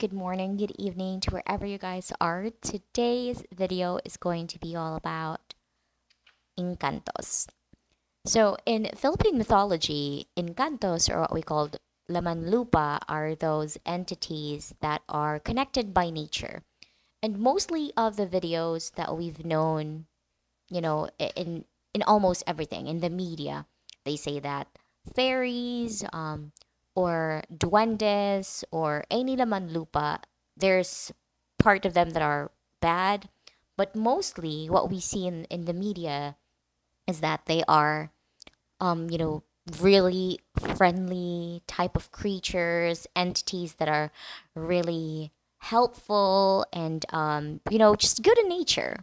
good morning, good evening to wherever you guys are. Today's video is going to be all about encantos. So, in Philippine mythology, encantos, or what we call Laman Lupa, are those entities that are connected by nature. And mostly of the videos that we've known, in almost everything in the media, they say that fairies, or duendes, or any laman lupa, there's part of them that are bad, but mostly what we see in the media is that they are, um, you know, really friendly type of creatures, entities that are really helpful and, just good in nature.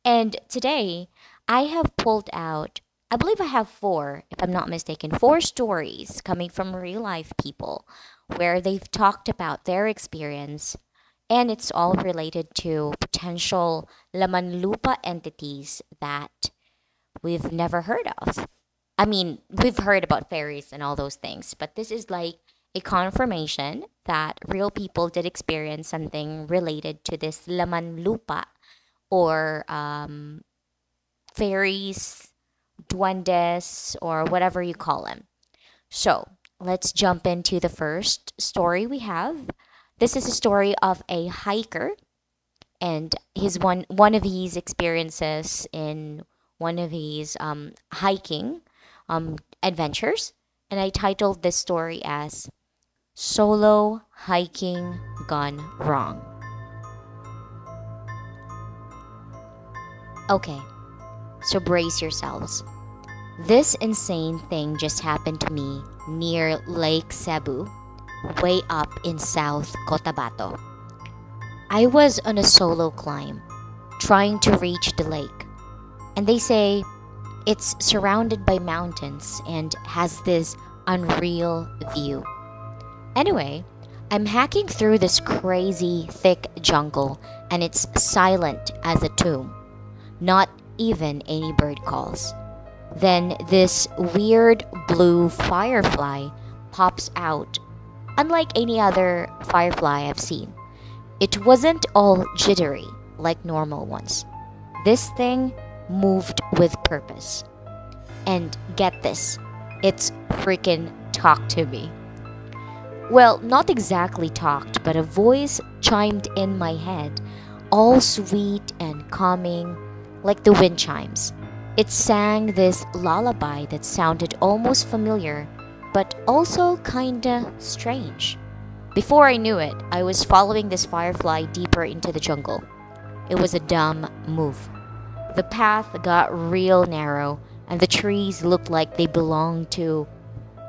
And today, I have pulled out, I believe I have four, if I'm not mistaken, four stories coming from real life people where they've talked about their experience. And it's all related to potential Laman Lupa entities that we've never heard of. I mean, we've heard about fairies and all those things, but this is like a confirmation that real people did experience something related to this Laman Lupa, or fairies, duendes, or whatever you call them. So let's jump into the first story we have. This is a story of a hiker and his one of his experiences in one of his hiking adventures. And I titled this story as Solo Hiking Gone Wrong. Okay, so brace yourselves. This insane thing just happened to me near Lake Cebu, way up in South Cotabato. I was on a solo climb, trying to reach the lake, and they say it's surrounded by mountains and has this unreal view. Anyway, I'm hacking through this crazy thick jungle, and it's silent as a tomb. Not even any bird calls. Then this weird blue firefly pops out, unlike any other firefly I've seen. It wasn't all jittery like normal ones. This thing moved with purpose. And get this, it's freaking talked to me. Well, not exactly talked, but a voice chimed in my head, all sweet and calming, like the wind chimes. It sang this lullaby that sounded almost familiar, but also kinda strange. Before I knew it, I was following this firefly deeper into the jungle. It was a dumb move. The path got real narrow, and the trees looked like they belonged to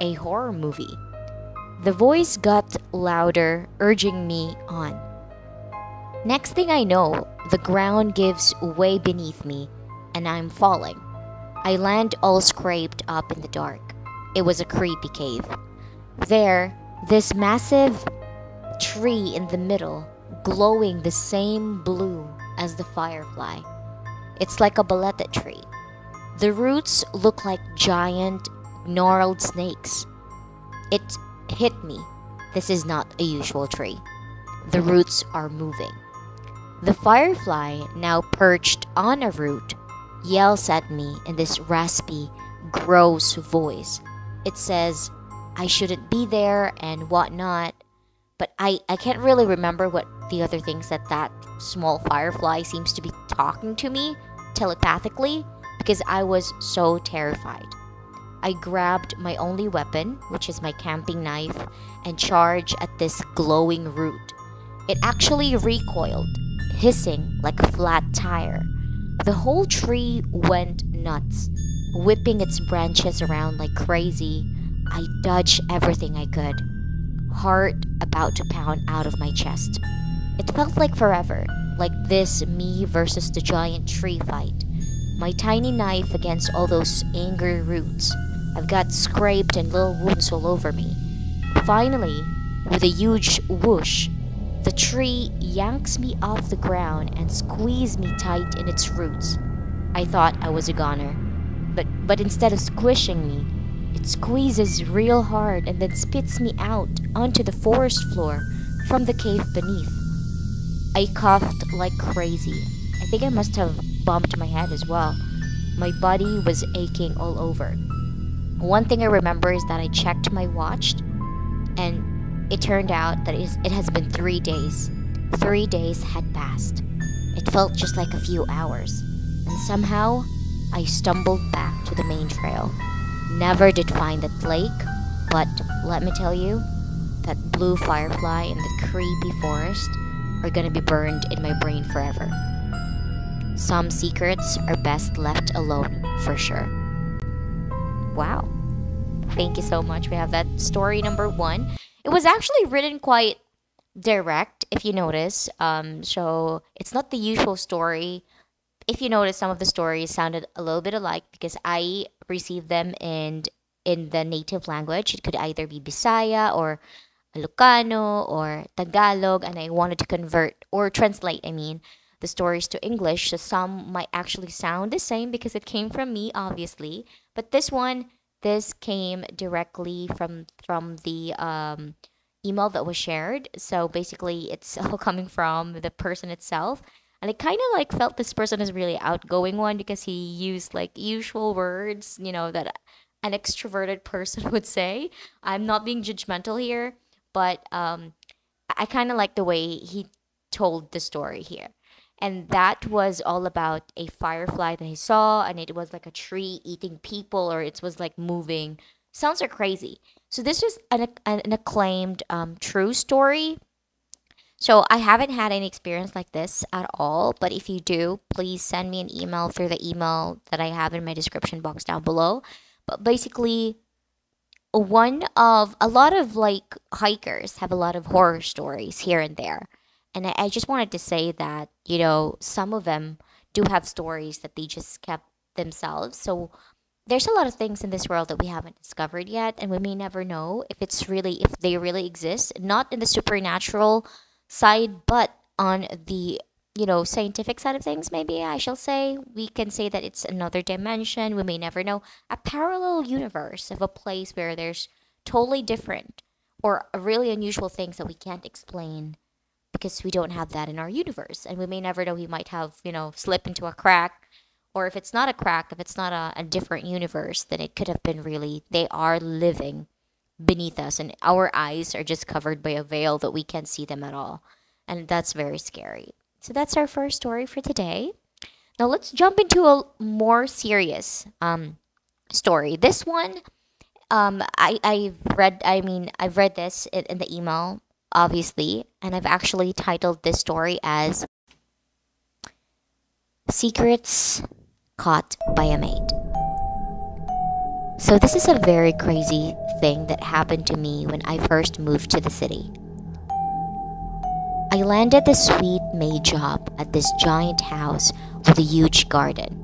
a horror movie. The voice got louder, urging me on. Next thing I know, the ground gives way beneath me, and I'm falling. I land all scraped up in the dark. It was a creepy cave. There, this massive tree in the middle, glowing the same blue as the firefly. It's like a balete tree. The roots look like giant, gnarled snakes. It hit me. This is not a usual tree. The roots are moving. The firefly, now perched on a root, yells at me in this raspy, gross voice. It says, I shouldn't be there and whatnot, but I can't really remember what the other things that small firefly seems to be talking to me telepathically, because I was so terrified. I grabbed my only weapon, which is my camping knife, and charged at this glowing root. It actually recoiled, hissing like a flat tire. The whole tree went nuts, whipping its branches around like crazy. I dodged everything I could, heart about to pound out of my chest. It felt like forever, like this me versus the giant tree fight. My tiny knife against all those angry roots. I've got scraped and little wounds all over me. Finally, with a huge whoosh, the tree yanks me off the ground and squeezes me tight in its roots. I thought I was a goner, but instead of squishing me, it squeezes real hard and then spits me out onto the forest floor, from the cave beneath. I coughed like crazy. I think I must have bumped my head as well. My body was aching all over. One thing I remember is that I checked my watch, and it turned out that it has been 3 days. 3 days had passed. It felt just like a few hours. And somehow, I stumbled back to the main trail. Never did find that lake, but let me tell you, that blue firefly in the creepy forest are gonna be burned in my brain forever. Some secrets are best left alone, for sure. Wow. Thank you so much. We have that story number 1. It was actually written quite direct, if you notice. So it's not the usual story. If you notice, some of the stories sounded a little bit alike because I received them in the native language. It could either be Bisaya or Ilocano or Tagalog, and I wanted to convert or translate, the stories to English. So some might actually sound the same because it came from me, obviously. But this came directly from the email that was shared. So basically, it's all coming from the person itself. And I kind of like felt this person is really outgoing one because he used like usual words, that an extroverted person would say. I'm not being judgmental here, but I kind of like the way he told the story here. And that was all about a firefly that he saw, and it was like a tree eating people, or it was like moving. Sounds are crazy. So this was an acclaimed true story. So I haven't had any experience like this at all, but if you do, please send me an email through the email that I have in my description box down below. But basically, a lot of like hikers have a lot of horror stories here and there. And I just wanted to say that, some of them do have stories that they just kept themselves. So there's a lot of things in this world that we haven't discovered yet, and we may never know if they really exist, not in the supernatural side, but on the scientific side of things. Maybe I shall say we can say that it's another dimension. We may never know, a parallel universe of a place where there's totally different or really unusual things that we can't explain because we don't have that in our universe. And we may never know, we might have slip into a crack, or if it's not a crack, if it's not a different universe, then it could have been really they are living beneath us, and our eyes are just covered by a veil that we can't see them at all. And that's very scary. So that's our first story for today. Now let's jump into a more serious story. This one, I've read this in the email, obviously, and I've actually titled this story as Secrets Caught by a Maid. So this is a very crazy thing that happened to me when I first moved to the city. I landed the sweet maid job at this giant house with a huge garden.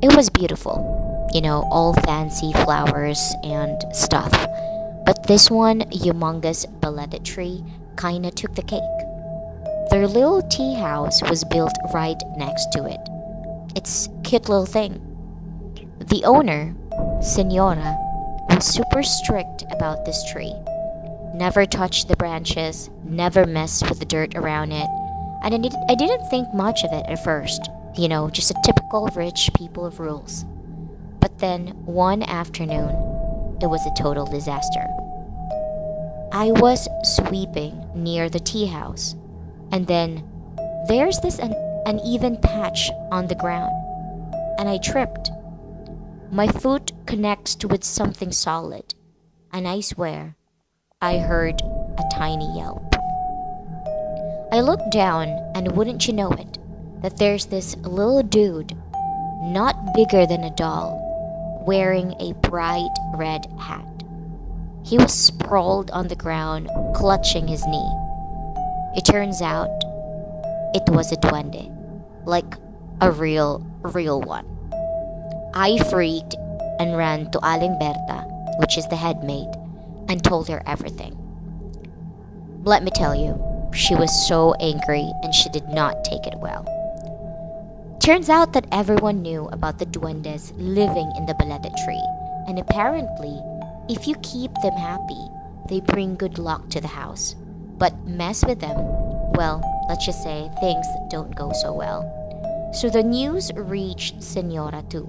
It was beautiful, all fancy flowers and stuff. But this one humongous Balete tree kinda took the cake. Their little tea house was built right next to it. It's a cute little thing. The owner, Senora, was super strict about this tree. Never touch the branches, never mess with the dirt around it. And I didn't think much of it at first, just a typical rich people of rules. But then one afternoon, it was a total disaster. I was sweeping near the tea house, and then there's this uneven patch on the ground, and I tripped. My foot connects with something solid, and I swear, I heard a tiny yelp. I looked down, and wouldn't you know it, that there's this little dude, not bigger than a doll, wearing a bright red hat. He was sprawled on the ground, clutching his knee. It turns out, it was a duende, like a real one. I freaked and ran to Aling Berta, which is the head maid, and told her everything. Let me tell you, she was so angry and she did not take it well. Turns out that everyone knew about the duendes living in the Balete tree, and apparently, if you keep them happy, they bring good luck to the house. but mess with them, well, let's just say things don't go so well. So the news reached Senora too.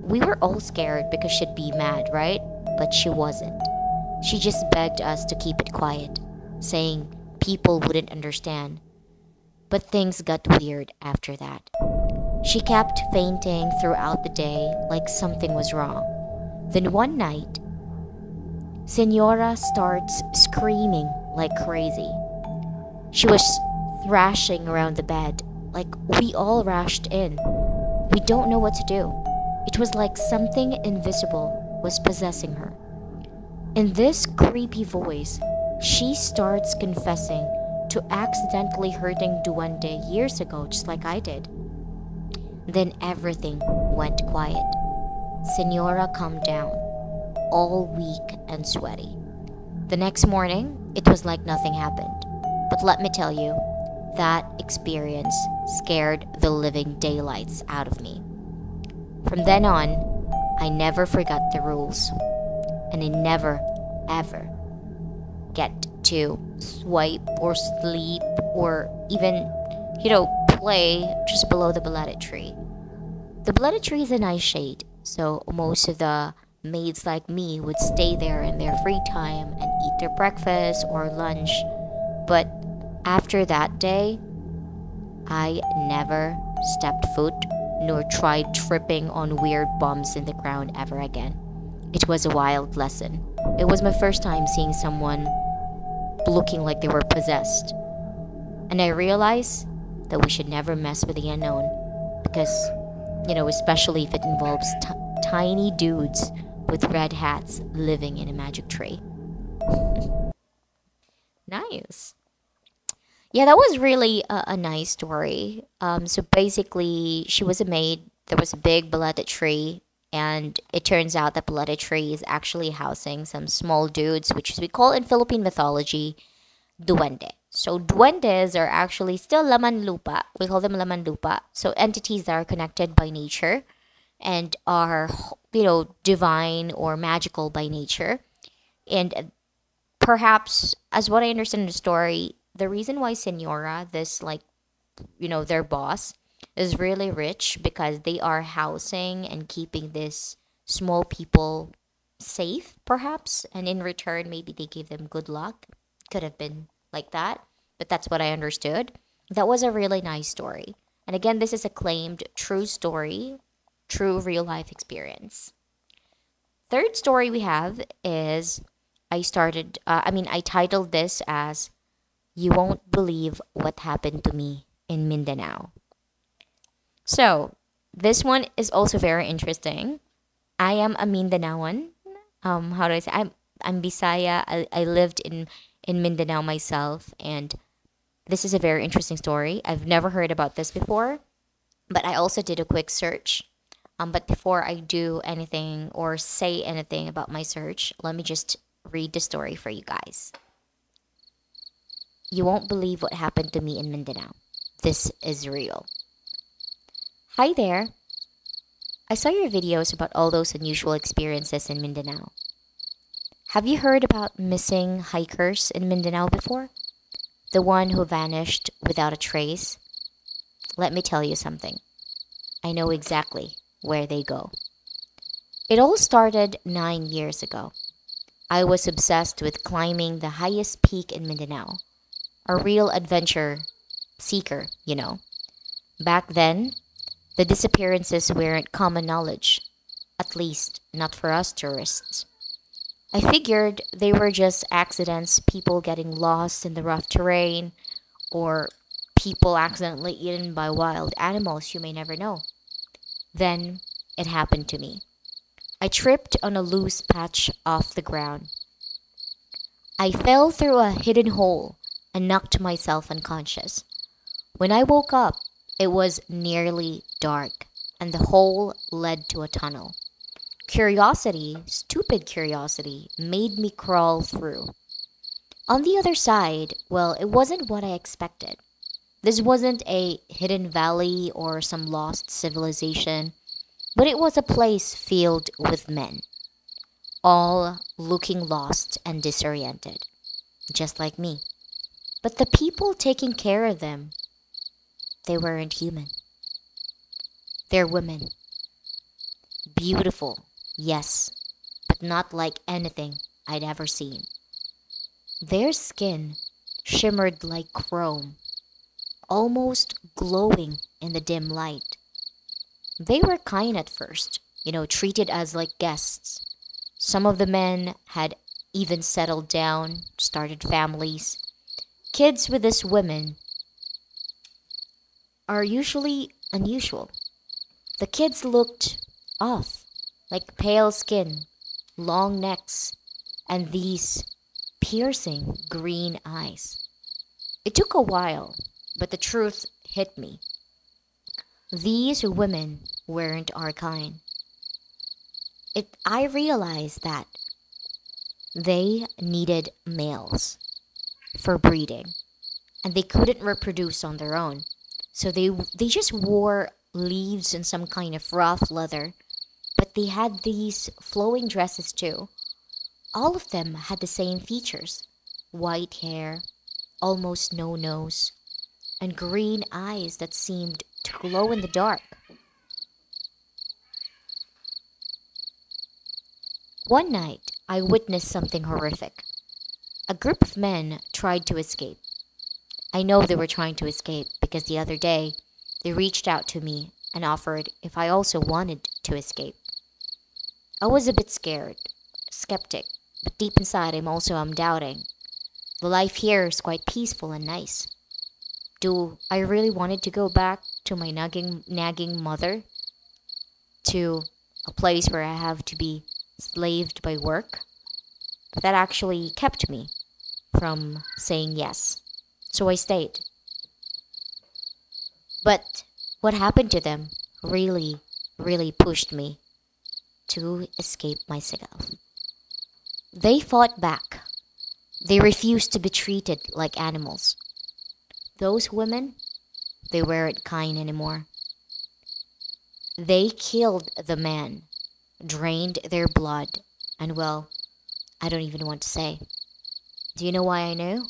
We were all scared because she'd be mad, right? But she wasn't. She just begged us to keep it quiet, saying people wouldn't understand. But things got weird after that. She kept fainting throughout the day like something was wrong. Then one night, Senora starts screaming like crazy. She was thrashing around the bed, like we all rushed in. We don't know what to do. It was like something invisible was possessing her. In this creepy voice, she starts confessing to accidentally hurting Duende years ago, just like I did. Then everything went quiet. Senora calmed down, all weak and sweaty. The next morning, it was like nothing happened. But let me tell you, that experience scared the living daylights out of me. From then on, I never forgot the rules. And I never, ever get to swipe or sleep or even, play just below the Balete tree. The Balete tree is a nice shade, so most of the maids like me would stay there in their free time and eat their breakfast or lunch. But after that day, I never stepped foot nor tried tripping on weird bumps in the ground ever again. It was a wild lesson. It was my first time seeing someone looking like they were possessed. And I realized that we should never mess with the unknown because, especially if it involves tiny dudes with red hats living in a magic tree. Nice. Yeah, that was really a nice story. So basically, she was a maid. There was a big Balete tree, and it turns out that Balete tree is actually housing some small dudes, which is we call in Philippine mythology, Duwende. So duendes are actually still Laman Lupa. We call them Laman Lupa. So entities that are connected by nature and are, divine or magical by nature. And perhaps, as what I understand in the story, the reason why Senora, this their boss, is really rich because they are housing and keeping this small people safe, perhaps, and in return, maybe they gave them good luck. Could have been like that, but that's what I understood. That was a really nice story. And again, this is a claimed true story, true real life experience. Third story we have is I titled this as You Won't Believe What Happened to Me in Mindanao. So, this one is also very interesting. I am a Mindanaoan. How do I say? I'm Bisaya. I lived in Mindanao myself, and this is a very interesting story. I've never heard about this before, but I also did a quick search. But before I do anything or say anything about my search, let me just read the story for you guys. You won't believe what happened to me in Mindanao. This is real. Hi there. I saw your videos about all those unusual experiences in Mindanao. Have you heard about missing hikers in Mindanao before? The one who vanished without a trace? Let me tell you something. I know exactly where they go. It all started 9 years ago. I was obsessed with climbing the highest peak in Mindanao. A real adventure seeker, Back then, the disappearances weren't common knowledge, at least not for us tourists. I figured they were just accidents, people getting lost in the rough terrain, or people accidentally eaten by wild animals you may never know. Then it happened to me. I tripped on a loose patch off the ground. I fell through a hidden hole and knocked myself unconscious. When I woke up, it was nearly dark, and the hole led to a tunnel. Curiosity, stupid curiosity, made me crawl through. On the other side, well, it wasn't what I expected. This wasn't a hidden valley or some lost civilization, but it was a place filled with men, all looking lost and disoriented, just like me. But the people taking care of them, they weren't human. They're women. Beautiful, yes, but not like anything I'd ever seen. Their skin shimmered like chrome, almost glowing in the dim light. They were kind at first, treated us like guests. Some of the men had even settled down, started families. Kids with these women are usually unusual. The kids looked off, like pale skin, long necks, and these piercing green eyes. It took a while, but the truth hit me. These women weren't our kind. I realized that they needed males for breeding, and they couldn't reproduce on their own. So they just wore leaves and some kind of rough leather, but they had these flowing dresses too. All of them had the same features: white hair, almost no nose, and green eyes that seemed to glow in the dark. One night, I witnessed something horrific. A group of men tried to escape. I know they were trying to escape because the other day they reached out to me and offered if I also wanted to escape. I was a bit scared, skeptic, but deep inside I'm doubting. The life here is quite peaceful and nice. Do I really wanted to go back to my nagging mother, to a place where I have to be slaved by work? That actually kept me from saying yes. So I stayed. But what happened to them really, really pushed me to escape myself. They fought back. They refused to be treated like animals. Those women, they weren't kind anymore. They killed the man, drained their blood, and well, I don't even want to say. Do you know why I knew?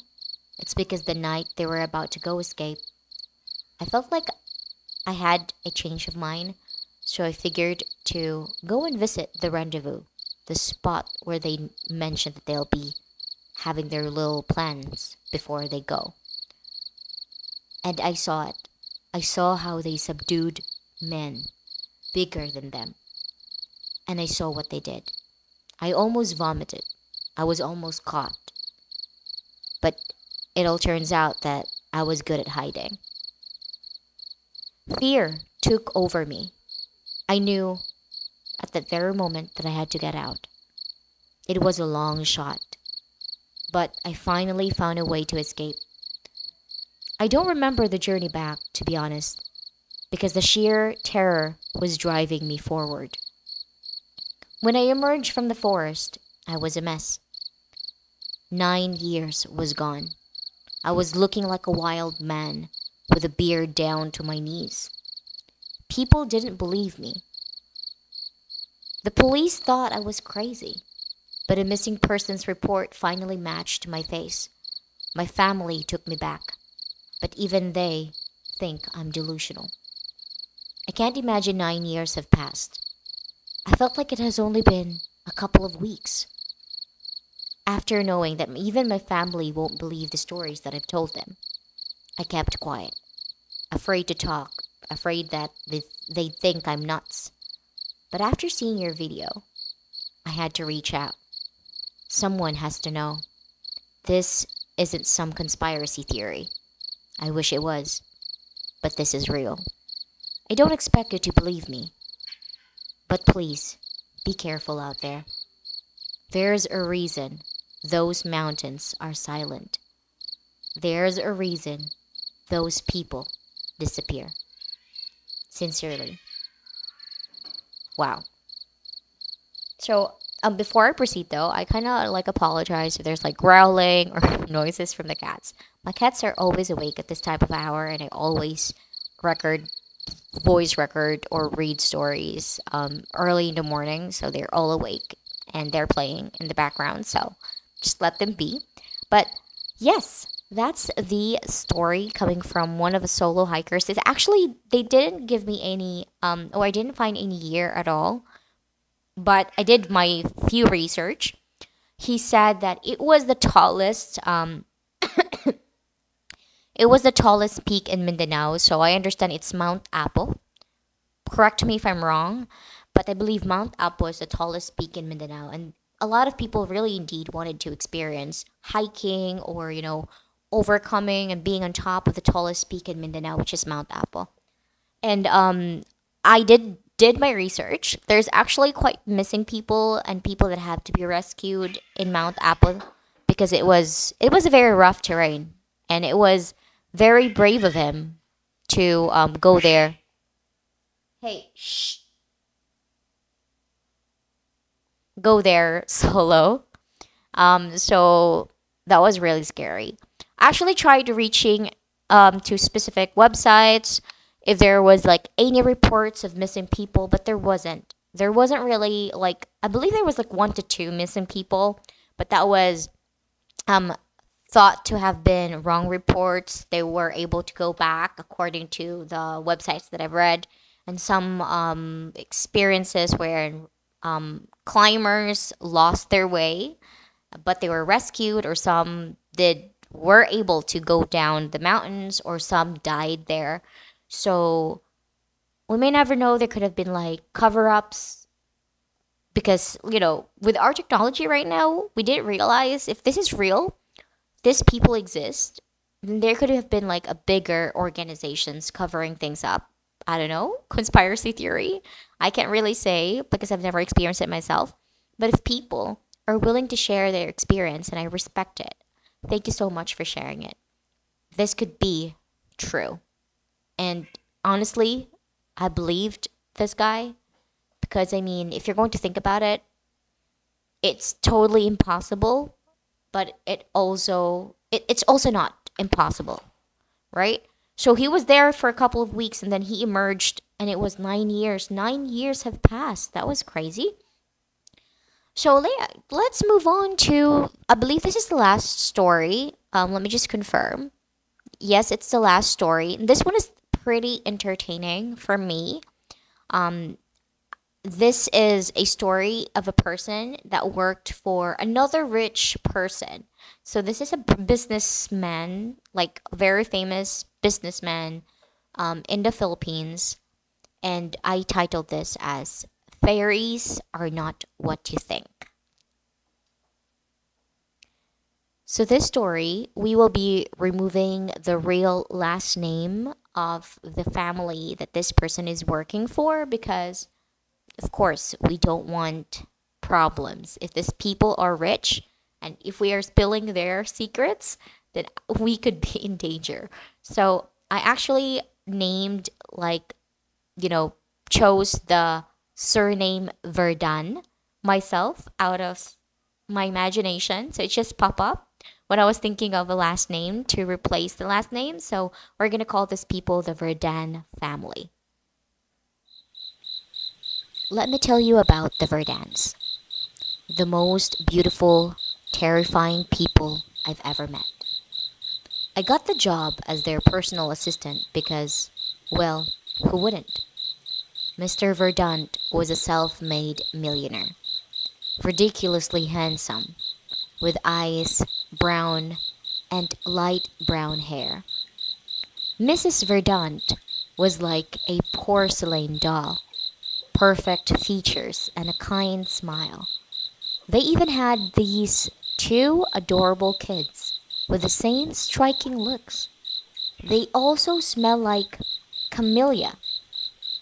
It's because the night they were about to go escape, I felt like I had a change of mind, so I figured to go and visit the rendezvous, the spot where they mentioned that they'll be having their little plans before they go. And I saw it. I saw how they subdued men bigger than them. And I saw what they did. I almost vomited. I was almost caught. But it all turns out that I was good at hiding. Fear took over me. I knew at that very moment that I had to get out. It was a long shot, but I finally found a way to escape. I don't remember the journey back, to be honest, because the sheer terror was driving me forward. When I emerged from the forest, I was a mess. 9 years was gone. I was looking like a wild man with a beard down to my knees. People didn't believe me. The police thought I was crazy, but a missing persons report finally matched my face. My family took me back, but even they think I'm delusional. I can't imagine 9 years have passed. I felt like it has only been a couple of weeks. After knowing that even my family won't believe the stories that I've told them, I kept quiet, afraid to talk, afraid that they'd think I'm nuts. But after seeing your video, I had to reach out. Someone has to know. This isn't some conspiracy theory. I wish it was, but this is real. I don't expect you to believe me, but please, be careful out there. There's a reason those mountains are silent. There's a reason those people disappear. Sincerely. Wow. So, before I proceed though, I kind of like apologize if there's like growling or noises from the cats. My cats are always awake at this type of hour, and I always record, voice record, or read stories early in the morning, so they're all awake and they're playing in the background. So, just let them be. But yes, That's the story coming from one of the solo hikers. It's actually they didn't give me any or I didn't find any year at all, but I did my few research. He said that it was the tallest peak in Mindanao, so I understand it's Mount Apo. Correct me if I'm wrong, but I believe Mount Apo is the tallest peak in Mindanao, and a lot of people really indeed wanted to experience hiking or overcoming and being on top of the tallest peak in Mindanao, which is Mount Apo. And I did my research. There's actually quite missing people and people that have to be rescued in Mount Apo because it was a very rough terrain, and it was very brave of him to go there. Hey, shh. Go there solo. So that was really scary. I actually tried reaching to specific websites if there was like any reports of missing people, but there wasn't. There wasn't really like I believe there was like one to two missing people, but that was um thought to have been wrong reports. They were able to go back according to the websites that I've read, and some experiences where climbers lost their way, but they were rescued, or some did were able to go down the mountains, or some died there. So we may never know. There could have been like cover ups because with our technology right now, we didn't realize if this is real, these people exist, then there could have been like a bigger organizations covering things up. I don't know, conspiracy theory. I can't really say because I've never experienced it myself. But if people are willing to share their experience and I respect it, thank you so much for sharing it. This could be true. And honestly, I believed this guy because I mean, if you're going to think about it, it's totally impossible, but it's also not impossible, right? So he was there for a couple of weeks and then he emerged and it was 9 years. 9 years have passed. That was crazy. So let's move on to, I believe this is the last story. Let me just confirm. Yes, it's the last story. This one is pretty entertaining for me. Um, this is a story of a person that worked for another rich person. So this is a businessman, like a very famous businessman in the Philippines. And I titled this as Fairies Are Not What You Think. So this story, we will be removing the real last name of the family that this person is working for because of course, we don't want problems. If these people are rich and if we are spilling their secrets, then we could be in danger. So I actually named, like, chose the surname Verdant myself out of my imagination. So it just popped up when I was thinking of a last name to replace the last name. So we're going to call these people the Verdant family. Let me tell you about the Verdants, the most beautiful, terrifying people I've ever met. I got the job as their personal assistant because, well, who wouldn't? Mr. Verdant was a self-made millionaire, ridiculously handsome, with eyes, brown, and light brown hair. Mrs. Verdant was like a porcelain doll, perfect features and a kind smile. They even had these two adorable kids with the same striking looks. They also smell like camellia,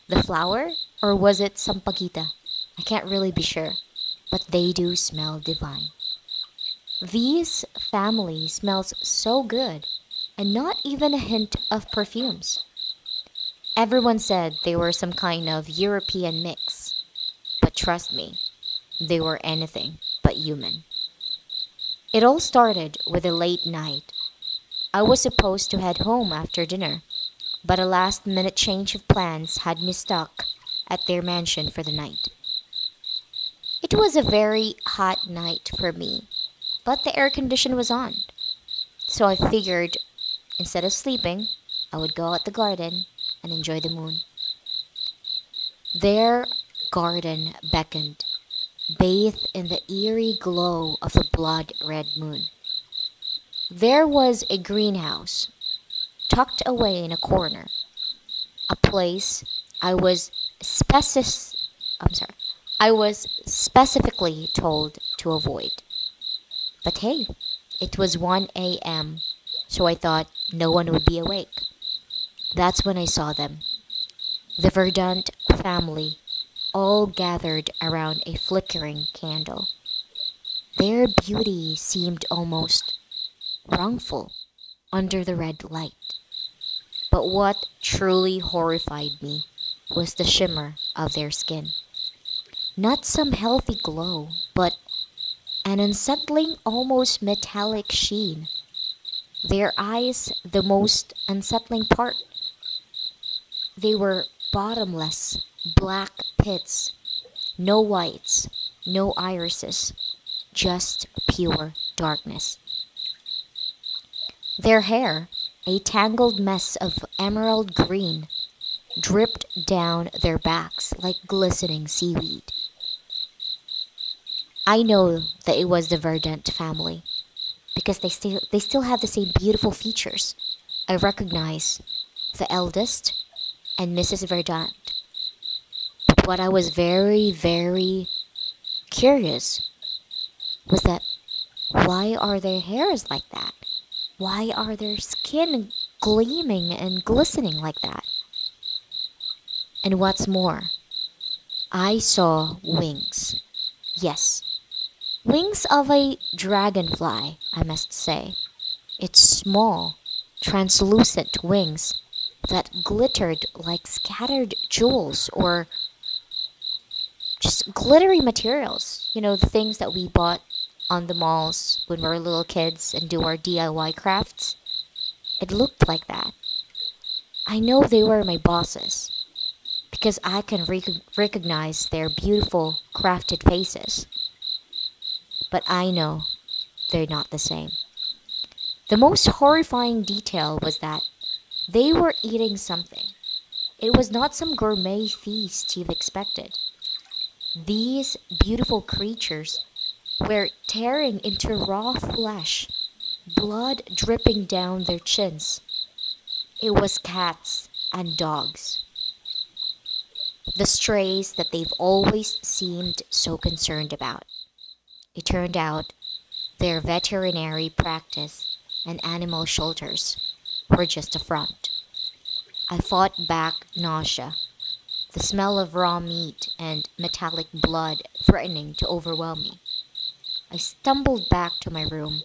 the flower, or was it sampaguita? I can't really be sure, but they do smell divine. These family smells so good, and not even a hint of perfumes. Everyone said they were some kind of European mix, but trust me, they were anything but human. It all started with a late night. I was supposed to head home after dinner, but a last minute change of plans had me stuck at their mansion for the night. It was a very hot night for me, but the air condition was on. So I figured instead of sleeping, I would go out the garden and enjoy the moon. Their garden beckoned, bathed in the eerie glow of the blood-red moon. There was a greenhouse, tucked away in a corner, a place I was specif- I was specifically told to avoid. But hey, it was 1 a.m., so I thought no one would be awake. That's when I saw them, the Verdant family, all gathered around a flickering candle. Their beauty seemed almost wrongful under the red light. But what truly horrified me was the shimmer of their skin. Not some healthy glow, but an unsettling, almost metallic sheen. Their eyes, the most unsettling part. They were bottomless, black pits. No whites, no irises, just pure darkness. Their hair, a tangled mess of emerald green, dripped down their backs like glistening seaweed. I know that it was the Verdant family because they still have the same beautiful features. I recognize the eldest and Mrs. Verdant. But what I was very, very curious was that why are their hairs like that? Why are their skin gleaming and glistening like that? And what's more, I saw wings. Yes, wings of a dragonfly, I must say. Its small, translucent wings that glittered like scattered jewels or just glittery materials. You know, the things that we bought on the malls when we were little kids and do our DIY crafts. It looked like that. I know they were my bosses because I can recognize their beautiful crafted faces. But I know they're not the same. The most horrifying detail was that they were eating something. It was not some gourmet feast you've expected. These beautiful creatures were tearing into raw flesh, blood dripping down their chins. It was cats and dogs. The strays that they've always seemed so concerned about. It turned out their veterinary practice and animal shelters were just a front. I fought back nausea, the smell of raw meat and metallic blood threatening to overwhelm me. I stumbled back to my room.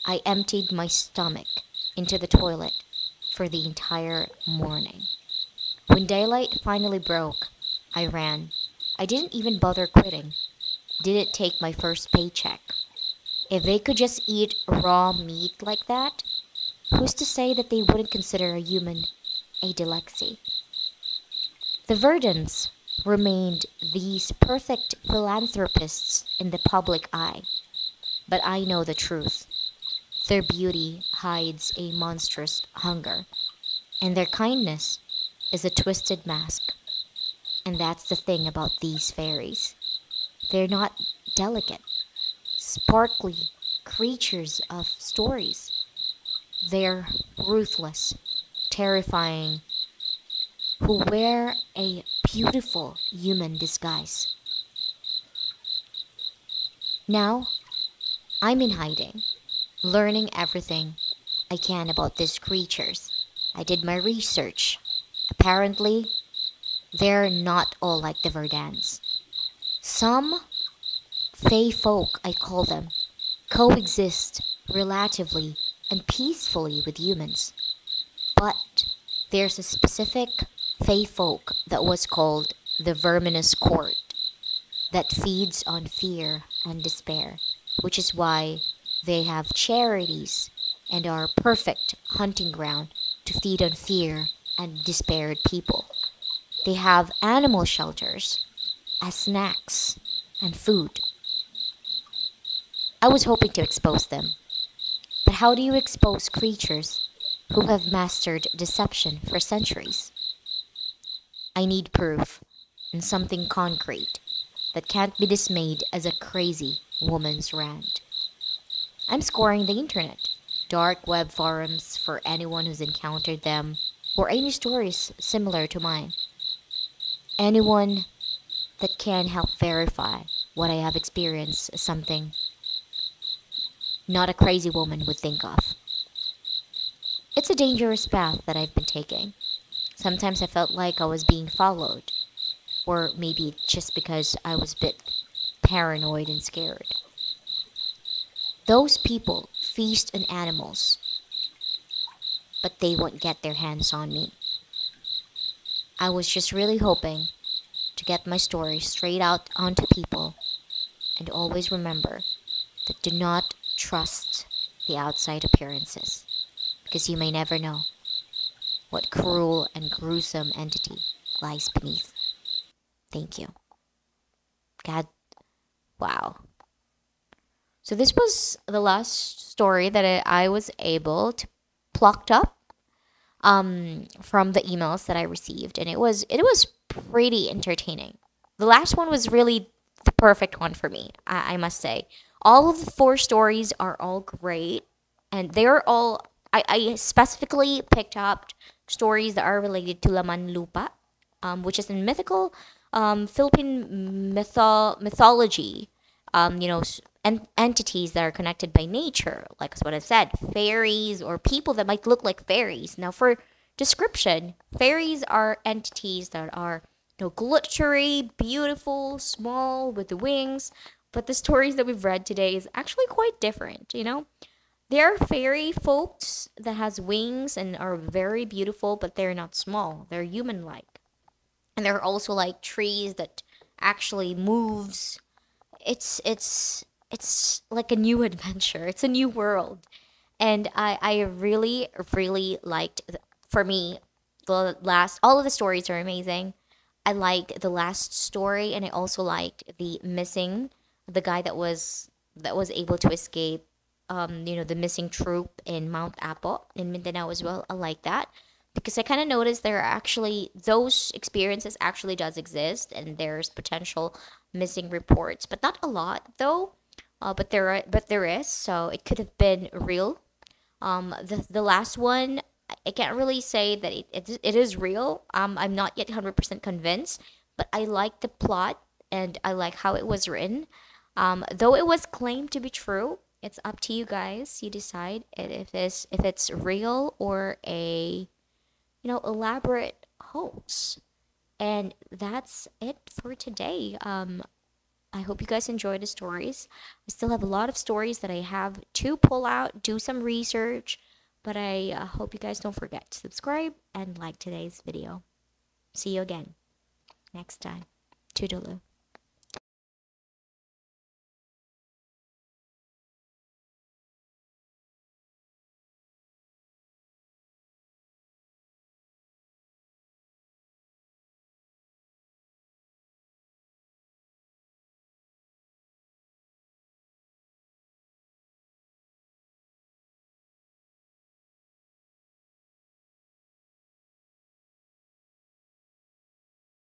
I emptied my stomach into the toilet for the entire morning. When daylight finally broke, I ran. I didn't even bother quitting. Didn't take my first paycheck. If they could just eat raw meat like that, who's to say that they wouldn't consider a human a delicacy? The Verdants remained these perfect philanthropists in the public eye. But I know the truth. Their beauty hides a monstrous hunger, and their kindness is a twisted mask. And that's the thing about these fairies. They're not delicate, sparkly creatures of stories. They're ruthless, terrifying, who wear a beautiful human disguise. Now, I'm in hiding, learning everything I can about these creatures. I did my research. Apparently, they're not all like the Verdants. Some Fey folk, I call them, coexist relatively and peacefully with humans. But there's a specific Fey folk that was called the Verminous Court that feeds on fear and despair, which is why they have charities and are a perfect hunting ground to feed on fear and despaired people. They have animal shelters as snacks and food. I was hoping to expose them, But how do you expose creatures who have mastered deception for centuries? I need proof and something concrete that can't be dismayed as a crazy woman's rant. I'm scoring the internet, dark web forums for anyone who's encountered them, or any stories similar to mine. Anyone that can help verify what I have experienced as something not a crazy woman would think of. It's a dangerous path that I've been taking. Sometimes I felt like I was being followed, or maybe just because I was a bit paranoid and scared. Those people feast on animals, but they won't get their hands on me. I was just really hoping to get my story straight out onto people, and always remember that do not trust the outside appearances, because you may never know what cruel and gruesome entity lies beneath. Thank you. God, wow. So this was the last story that I was able to plucked up from the emails that I received, and it was pretty entertaining. The last one was really the perfect one for me, I must say. All of the four stories are all great, and they're all. I specifically picked up stories that are related to Laman Lupa, which is a mythical Philippine mythology. Entities that are connected by nature, like what I said, fairies or people that might look like fairies. Now, for description, fairies are entities that are glittery, beautiful, small, with wings. But the stories that we've read today is actually quite different. There are fairy folks that has wings and are very beautiful, but they're not small. They're human-like. And there are also like trees that actually moves. It's like a new adventure. It's a new world. And I really, really liked, for me, the last, all of the stories are amazing. I liked the last story, and I also liked the missing, the guy that was able to escape, the missing troop in Mount Apo in Mindanao as well. I like that because I kind of noticed there are actually those experiences actually does exist, and there's potential missing reports, but not a lot though. But there is, so it could have been real. The last one, I can't really say that it is real. I'm not yet 100% convinced, but I like the plot and I like how it was written. Though it was claimed to be true, it's up to you guys. You decide if it's real or a elaborate hoax. And that's it for today. I hope you guys enjoy the stories. I still have a lot of stories that I have to pull out, do some research, but I hope you guys don't forget to subscribe and like today's video. See you again next time. Toodaloo.